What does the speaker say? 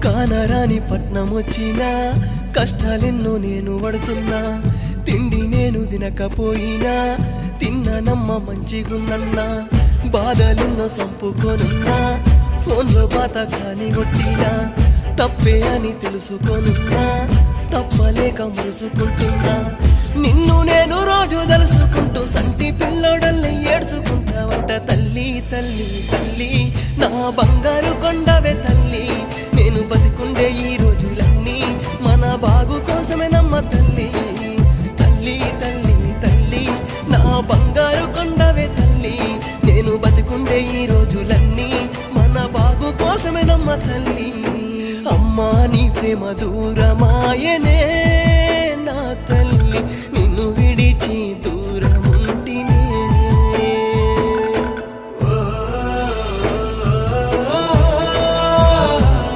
కానరాని పట్నం వచ్చినా కష్టాలెన్నో నేను పడుతున్నా తిండి నేను తినకపోయినా తిన్నానమ్మ మంచిగున్నన్నా బాధలెన్నో సంపుకొనున్నా ఫోన్లో బాత కాని కొట్టినా తప్పే అని తెలుసుకొనున్నా తప్పలేక మురుసుకుంటున్నా నిన్ను నేను రోజు తలుసుకుంటూ సంటి పిల్లోడల్ని ఏడ్చుకుంటావంట తల్లి తల్లి తల్లి నా బంగారు కొండవే తల్లి నేను బతికుండే ఈ రోజులన్నీ మన బాగు కోసమే నమ్మ తల్లి తల్లి తల్లి తల్లి నా బంగారు కొండవే తల్లి నేను బతికుండే ఈ రోజులన్నీ మన బాగు కోసమే నమ్మ తల్లి అమ్మా నీ ప్రేమ దూరమాయనే నా తల్లి నిన్ను విడిచి